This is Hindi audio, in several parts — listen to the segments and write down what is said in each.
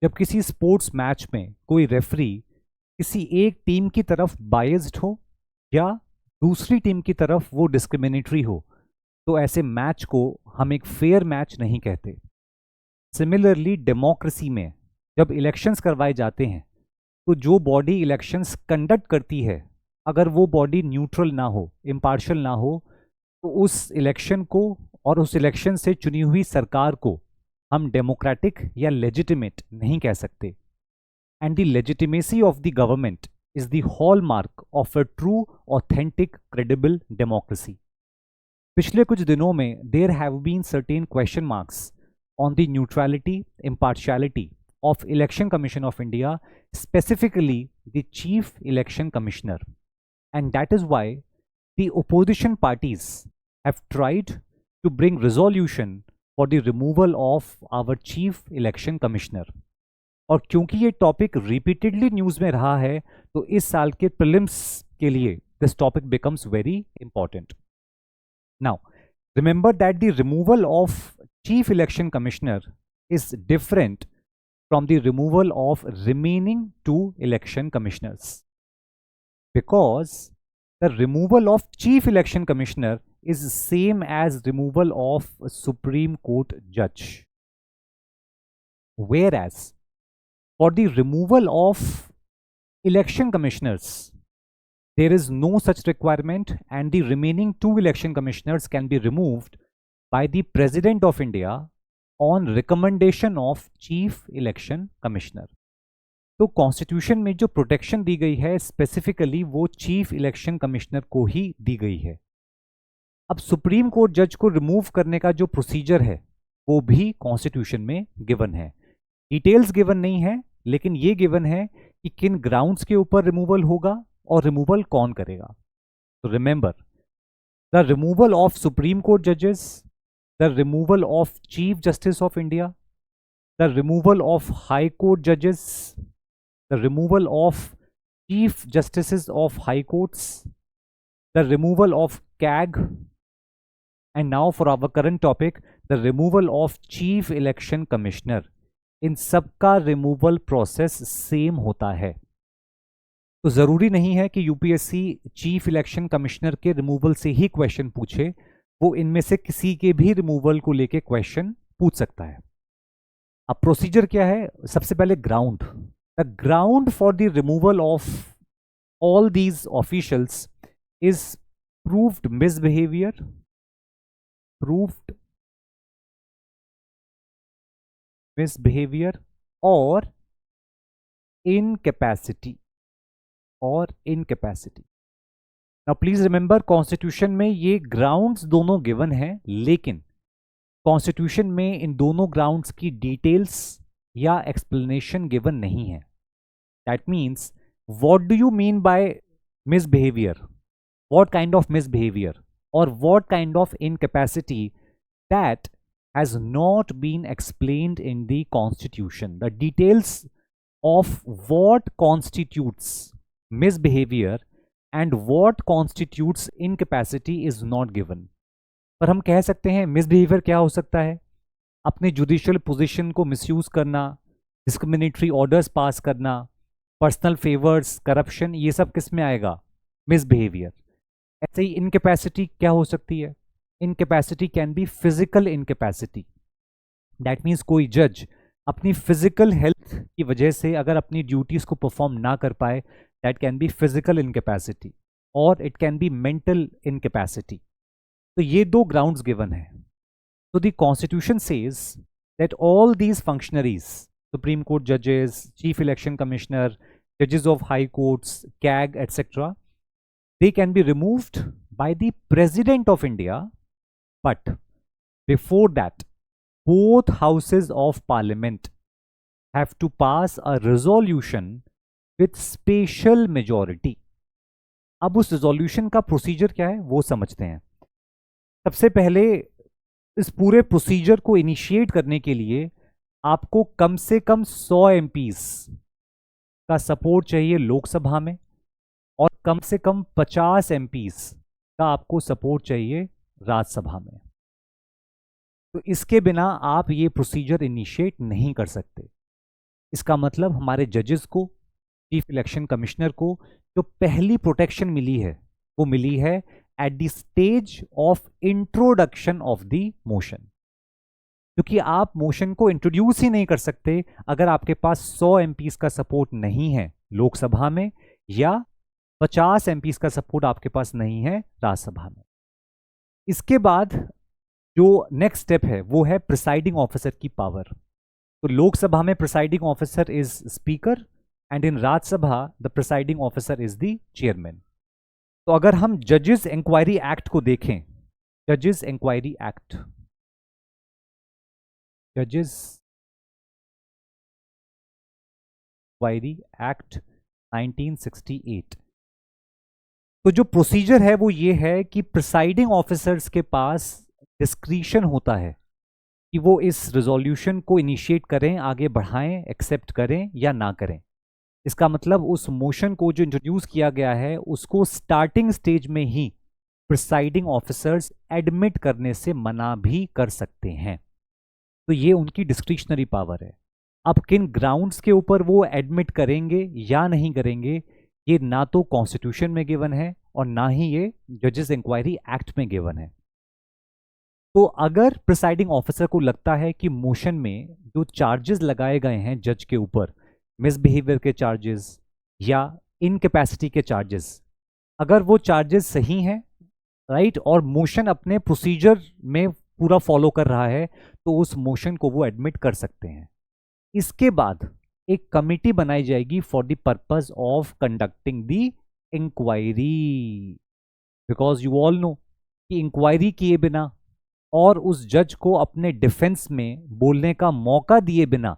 जब किसी स्पोर्ट्स मैच में कोई रेफरी किसी एक टीम की तरफ बायस्ड हो या दूसरी टीम की तरफ वो डिस्क्रिमिनेटरी हो, तो ऐसे मैच को हम एक फेयर मैच नहीं कहते। सिमिलरली डेमोक्रेसी में जब इलेक्शंस करवाए जाते हैं, तो जो बॉडी इलेक्शंस कंडक्ट करती है, अगर वो बॉडी न्यूट्रल ना हो, इम्पार्शियल ना हो, तो उस इलेक्शन को और उस इलेक्शन से चुनी हुई सरकार को हम डेमोक्रेटिक या लेजिटिमेट नहीं कह सकते। And the legitimacy of the government is the hallmark of a true authentic credible democracy. पिछले कुछ दिनों में there have been certain question marks on the neutrality, impartiality of Election Commission of India, specifically the Chief Election Commissioner. And that is why the opposition parties have tried to bring resolution for the removal of our Chief Election Commissioner. और क्योंकि ये टॉपिक रिपीटेडली न्यूज़ में रहा है, तो इस साल के प्रीलिम्स के लिए this topic becomes very important. Now remember that the removal of Chief Election Commissioner is different from the removal of remaining two election commissioners, because the removal of Chief Election Commissioner is same as removal of a Supreme Court judge, whereas for the removal of election commissioners there is no such requirement, and the remaining two election commissioners can be removed by the President of India on recommendation of Chief Election Commissioner. तो कॉन्स्टिट्यूशन में जो प्रोटेक्शन दी गई है स्पेसिफिकली वो चीफ इलेक्शन कमिश्नर को ही दी गई है. अब सुप्रीम कोर्ट जज को रिमूव करने का जो प्रोसीजर है वो भी कॉन्स्टिट्यूशन में गिवन है. डिटेल्स गिवन नहीं है, लेकिन ये गिवन है कि किन ग्राउंड्स के ऊपर रिमूवल होगा और रिमूवल कौन करेगा. तो remember, the removal of Supreme Court जजेस, the removal of chief justice of India, the removal of high court जजेस, the removal of chief justice of high courts, the removal of CAG, and now for our current topic the removal of chief election commissioner. इन सबका रिमूवल प्रोसेस सेम होता है. तो ज़रूरी नहीं है कि यूपीएससी चीफ इलेक्शन कमिश्नर के रिमूवल से ही क्वेश्चन पूछे, वो इनमें से किसी के भी रिमूवल को लेके क्वेश्चन पूछ सकता है. अब प्रोसीजर क्या है? सबसे पहले ground. The ground for the removal of all these officials is proved misbehaviour, proved misbehaviour और इनकैपेसिटी और incapacity. Now please remember, constitution में ये ग्राउंड्स दोनों गिवन हैं, लेकिन कॉन्स्टिट्यूशन में इन दोनों ग्राउंड्स की डिटेल्स या एक्सप्लेनेशन गिवन नहीं है. That means, what do you mean by misbehaviour, what kind of misbehaviour और what kind of incapacity, that has not been explained in the constitution. The details of what constitutes misbehavior and what constitutes incapacity is not given. पर हम कह सकते हैं मिसबिहेवियर क्या हो सकता है? अपने जुडिशियल पोजीशन को मिसयूज करना, डिस्क्रिमिनेटरी ऑर्डर्स पास करना, पर्सनल फेवर्स, करप्शन, ये सब किस में आएगा? मिसबिहेवियर. ऐसे ही इनकैपेसिटी क्या हो सकती है? Incapacity can be physical incapacity. That means कोई जज अपनी फिजिकल हेल्थ की वजह से अगर अपनी ड्यूटीज को परफॉर्म ना कर पाए, that can be physical incapacity, और it can be mental incapacity. तो ये दो ग्राउंड्स गिवन है. तो the constitution says that all these functionaries, supreme Court जजेस, चीफ इलेक्शन कमिश्नर, जजेस of high courts, CAG etcetera, they can be removed by the President of India, but before that both houses of parliament have to pass a resolution with special majority. अब उस resolution का प्रोसीजर क्या है वो समझते हैं. सबसे पहले इस पूरे प्रोसीजर को इनिशिएट करने के लिए आपको कम से कम 100 MPs का सपोर्ट चाहिए लोकसभा में, और कम से कम 50 MPs का आपको सपोर्ट चाहिए राज्यसभा में. तो इसके बिना आप ये प्रोसीजर इनिशिएट नहीं कर सकते. इसका मतलब हमारे जजेस को, चीफ इलेक्शन कमिश्नर को जो पहली प्रोटेक्शन मिली है वो मिली है at the stage of introduction of the motion. क्योंकि आप मोशन को इंट्रोड्यूस ही नहीं कर सकते अगर आपके पास 100 एमपीज का सपोर्ट नहीं है लोकसभा में, या 50 एमपीज का सपोर्ट आपके पास नहीं है राज्यसभा में। इसके बाद जो नेक्स्ट स्टेप है वो है प्रिसाइडिंग ऑफिसर की पावर। तो लोकसभा में presiding officer is speaker and in Rajya Sabha the presiding officer is the chairman. तो अगर हम जजेस इंक्वायरी एक्ट को देखें, जजेस इंक्वायरी एक्ट, जजेस इंक्वायरी एक्ट 1968, तो जो प्रोसीजर है वो ये है कि प्रिसाइडिंग ऑफिसर्स के पास डिस्क्रिशन होता है कि वो इस रिजोल्यूशन को इनिशिएट करें, आगे बढ़ाएं, एक्सेप्ट करें या ना करें। इसका मतलब उस मोशन को जो इंट्रोड्यूस किया गया है उसको स्टार्टिंग स्टेज में ही प्रिसाइडिंग ऑफिसर्स एडमिट करने से मना भी कर सकते हैं। तो ये उनकी डिस्क्रिशनरी पावर है। अब किन ग्राउंड्स के ऊपर वो एडमिट करेंगे या नहीं करेंगे ये ना तो कॉन्स्टिट्यूशन में गिवन है और ना ही ये जजेस इंक्वायरी एक्ट में गिवन है। तो अगर प्रिसाइडिंग ऑफिसर को लगता है कि मोशन में जो चार्जेस लगाए गए हैं जज के ऊपर, मिसबिहेवियर के चार्जेस या इनकैपेसिटी के चार्जेस, अगर वो चार्जेस सही हैं, राइट, और मोशन अपने प्रोसीजर में पूरा फॉलो कर रहा है, तो उस मोशन को वो एडमिट कर सकते हैं। इसके बाद एक कमिटी बनाई जाएगी for the purpose of conducting the inquiry, because you all know कि इंक्वायरी किए बिना और उस जज को अपने डिफेंस में बोलने का मौका दिए बिना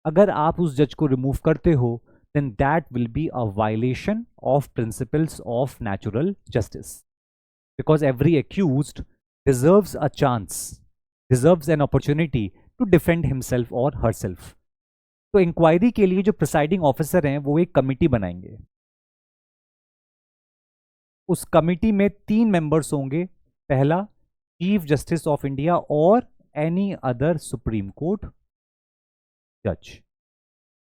अगर आप उस जज को रिमूव करते हो, then that will be a violation of principles of natural justice, because every accused deserves a chance, deserves an opportunity to defend himself or herself. तो इंक्वायरी के लिए जो प्रिसाइडिंग ऑफिसर हैं वो एक कमिटी बनाएंगे। उस कमिटी में 3 मेंबर्स होंगे। पहला, चीफ जस्टिस ऑफ इंडिया और एनी अदर सुप्रीम कोर्ट जज।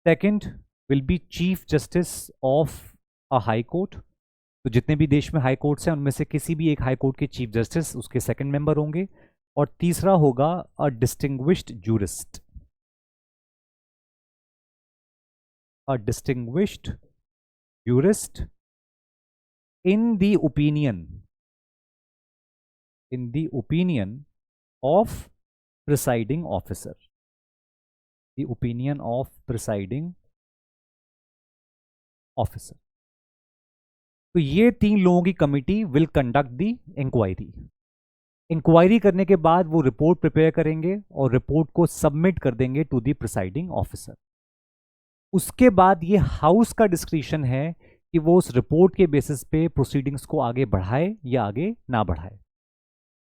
Second will be chief justice of a high court. तो जितने भी देश में हाई कोर्ट्स हैं उनमें से किसी भी एक हाई कोर्ट के चीफ जस्टिस उसके सेकंड मेंबर होंगे। और तीसरा होगा a distinguished jurist, a distinguished jurist in the opinion of presiding officer, the opinion of presiding officer। तो ये 3 लोगों की committee will conduct the inquiry. Inquiry करने के बाद वो रिपोर्ट प्रिपेयर करेंगे और रिपोर्ट को सबमिट कर देंगे टू द प्रिसाइडिंग ऑफिसर। उसके बाद ये हाउस का डिस्क्रिशन है कि वो उस रिपोर्ट के बेसिस पे प्रोसीडिंग्स को आगे बढ़ाए या आगे ना बढ़ाए।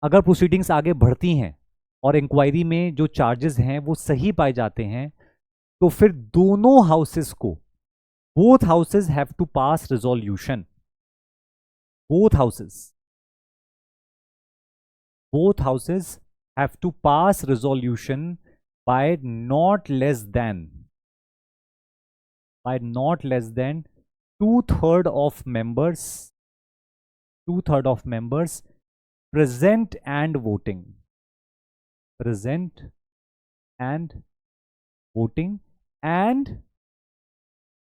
अगर प्रोसीडिंग्स आगे बढ़ती हैं और इंक्वायरी में जो चार्जेस हैं वो सही पाए जाते हैं, तो फिर दोनों हाउसेस को, both houses have to pass resolution, both houses have to pass resolution by not less than 2/3 of members present and voting, and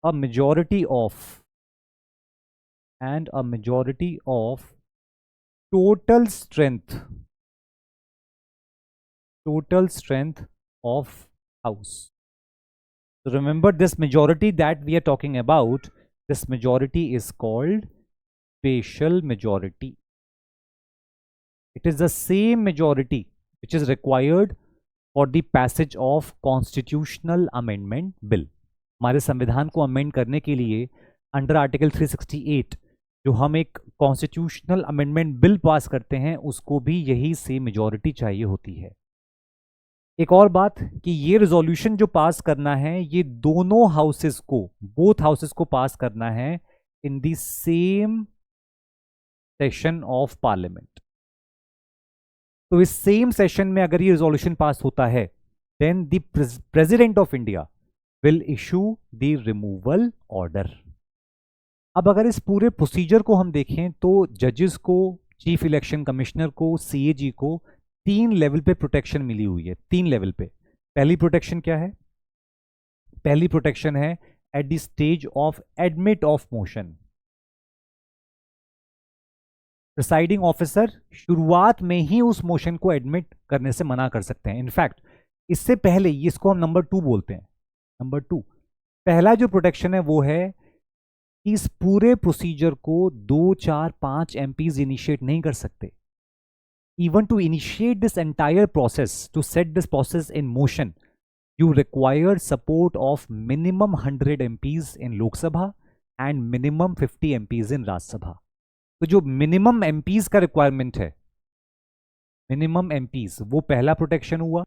a majority of total strength of house. So remember, this majority that we are talking about, this majority is called special majority. It is the same majority which is required for the passage of constitutional amendment bill. हमारे संविधान को अमेंड करने के लिए अंडर आर्टिकल 368 जो हम एक कॉन्स्टिट्यूशनल अमेंडमेंट बिल पास करते हैं उसको भी यही सेम मेजॉरिटी चाहिए होती है। एक और बात कि ये रिजोल्यूशन जो पास करना है ये दोनों हाउसेस को, बोथ हाउसेस को पास करना है in the same session of parliament. तो इस सेम सेशन में अगर ये रिजोल्यूशन पास होता है, then the president of India will issue the removal order. अब अगर इस पूरे प्रोसीजर को हम देखें तो जजेस को, चीफ इलेक्शन कमिश्नर को, सीएजी को 3 लेवल पे प्रोटेक्शन मिली हुई है, 3 लेवल पे। पहली प्रोटेक्शन क्या है? पहली प्रोटेक्शन है at the stage of admit of motion. Presiding officer शुरुआत में ही उस मोशन को एडमिट करने से मना कर सकते हैं। इनफैक्ट इससे पहले, इसको हम नंबर 2 बोलते हैं। नंबर 2, पहला जो प्रोटेक्शन है वो है कि इस पूरे प्रोसीजर को 2, 4, 5 एमपीज इनिशिएट नहीं कर सकते। Even to initiate this entire process, to set this process in motion, you require support of minimum 100 MPs in Lok Sabha and minimum 50 MPs in Rajya Sabha. तो जो मिनिमम MPs का रिक्वायरमेंट है, मिनिमम MPs, वो पहला प्रोटेक्शन हुआ।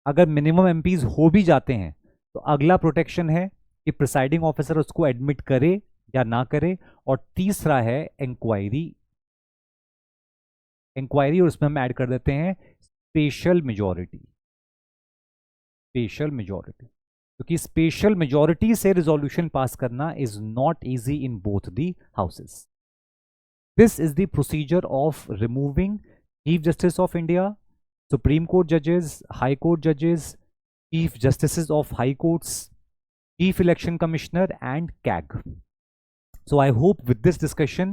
अगर मिनिमम MPs हो भी जाते हैं तो अगला प्रोटेक्शन है कि प्रिसाइडिंग ऑफिसर उसको एडमिट करे या ना करे। और तीसरा है इंक्वायरी। इंक्वायरी, और उसमें हम ऐड कर देते हैं स्पेशल मेजॉरिटी। स्पेशल मेजॉरिटी, क्योंकि स्पेशल मेजॉरिटी से रिजोल्यूशन पास करना is not easy in both the houses. This is the procedure of removing chief justice of India, supreme Court जजेस, हाई कोर्ट जजेस, chief justice of high courts, chief election commissioner and CAG. So I hope with this discussion,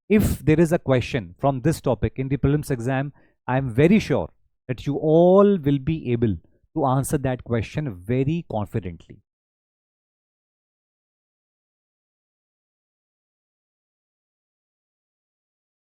if there is a question from this topic in the prelims exam, I am very sure that you all will be able to answer that question very confidently.